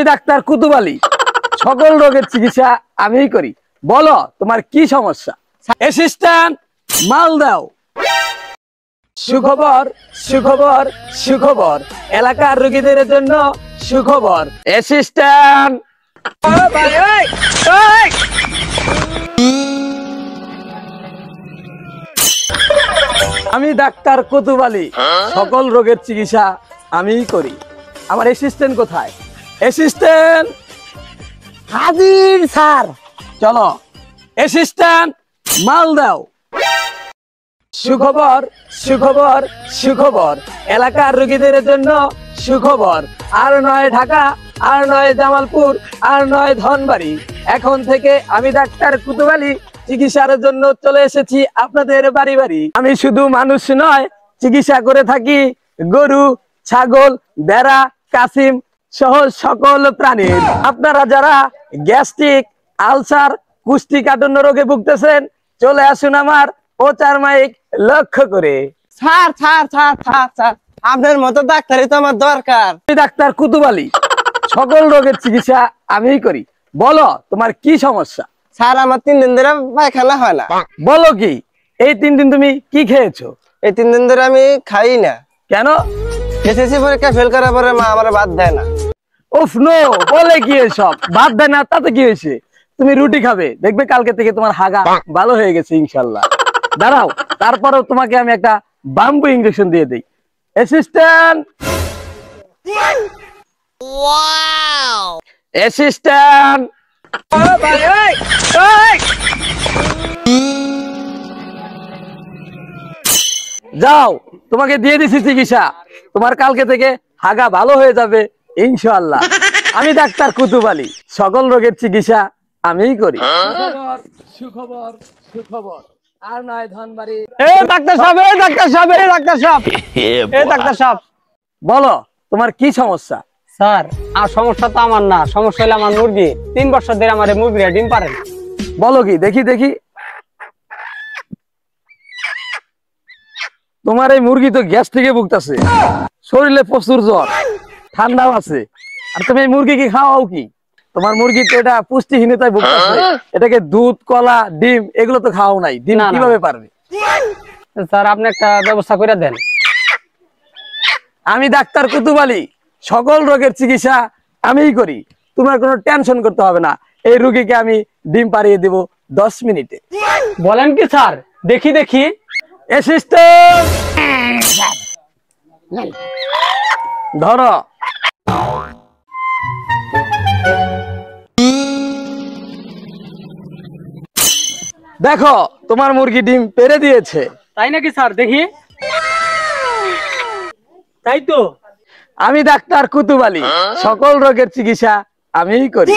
Doctor Qutub Ali, সকল রোগের চিকিৎসা আমিই করি। বলো তোমার কি সমস্যা? অ্যাসিস্ট্যান্ট মাল দাও। সুখবর সুখবর সুখবর, এলাকার রোগীদের জন্য সুখবর। অ্যাসিস্ট্যান্ট আমি ডাক্তার কুতুব আলী, সকল রোগের চিকিৎসা আমিই করি। আমার অ্যাসিস্ট্যান্ট কোথায়? অ্যাসিস্ট্যান্ট হাজির স্যার। চলো। অ্যাসিস্ট্যান্ট মাল দাও। সুখবর সুখবর সুখবর, এলাকার রোগীদের জন্য সুখবর। আর নয় ঢাকা, আর নয় জামালপুর, আর নয় ধনবাড়ি, এখন থেকে আমি ডাক্তার কুতুব আলী চিকিৎসার জন্য চলে এসেছি আপনাদের বাড়ি বাড়ি। আমি শুধু মানুষ নয়, চিকিৎসা করে থাকি গরু, ছাগল, ভেড়া, কাসিম সহ সকল প্রাণীর। আপনারা যারা গ্যাস্ট্রিক, আলসার, কুষ্ঠিকাঠিন্য রোগে ভুগতেছেন, চলে আসুন আমার প্রচার মাইক লক্ষ্য করে। Sir sir sir sir sir, আপনার মতো ডাক্তারই তো আমার দরকার। ডাক্তার কুতুব আলী, সকল রোগের চিকিৎসা আমিই করি। বলো তোমার কি সমস্যা? স্যার আমার 3 দিন ধরে পায়খানা হয় না। বলো কি, এই 3 দিন তুমি কি খেয়েছো? এই 3 দিন ধরে আমি খাই না। কেন? এসএসসি পরীক্ষা ফেল করার পরে মা আমার বাদ দেয় না। উফ নো, বলে কি এসব? বাদ দেয় না তাতে কি হয়েছে? তুমি রুটি খাবে, দেখবে কালকে থেকে তোমার হাগা ভালো হয়ে গেছে ইনশাল্লাহ। দাঁড়াও, তারপরেও তোমাকে আমি একটা বাম্বু ইনজেকশন দিয়ে দিই। অ্যাসিস্ট্যান্ট অ্যাসিস্ট্যান্ট যাও, তোমাকে দিয়ে দিছি চিকিৎসা। তোমার কালকে থেকে হাগা ভালো হয়ে যাবে ইনশাআল্লাহ। আমি ডাক্তার কুতুব আলী, সকল রোগের চিকিৎসা আমিই করি। সুখবর সুখবর, আর নয় ধনবাড়ি। ডাক্তার সাহেব, ডাক্তার সাহেব, ডাক্তার সাহেব, ডাক্তার সাহেব, বলো তোমার কি সমস্যা? স্যার আর সমস্যা তো আমার না, সমস্যা হলো আমার মুরগি। 3 বছর ধরে আমার মুরগিরা ডিম পারে না। বলো কি, দেখি দেখি। তোমার এই মুরগি তো গ্যাস থেকে ভুগতেছে, শরীরে প্রচুর জ্বর, ঠান্ডাও আছে, আর তুমি এই মুরগি কি খাওয়াও কি? তোমার মুরগি তো এটা পুষ্টিহীনতায় ভুগতেছে, এটাকে দুধ, কলা, ডিম এগুলো তো খাওয়াও নাই, ডিম কিভাবে পারবে? স্যার আপনি একটা ব্যবস্থা করে দেন। আমি ডাক্তার কুতুব আলী, সকল রোগের চিকিৎসা আমিই করি। তোমার কোনো টেনশন করতে হবে না, এই রোগীকে আমি ডিম পাড়িয়ে দেব 10 মিনিটে। বলেন কি স্যার? দেখি দেখি। অ্যাসিস্ট্যান্ট ধরো। দেখো তোমার মুরগি ডিম পেড়ে দিয়েছে। তাই নাকি স্যার? দেখি। তাই তো। আমি ডাক্তার কুতুব আলী, সকল রোগের চিকিৎসা আমিই করি।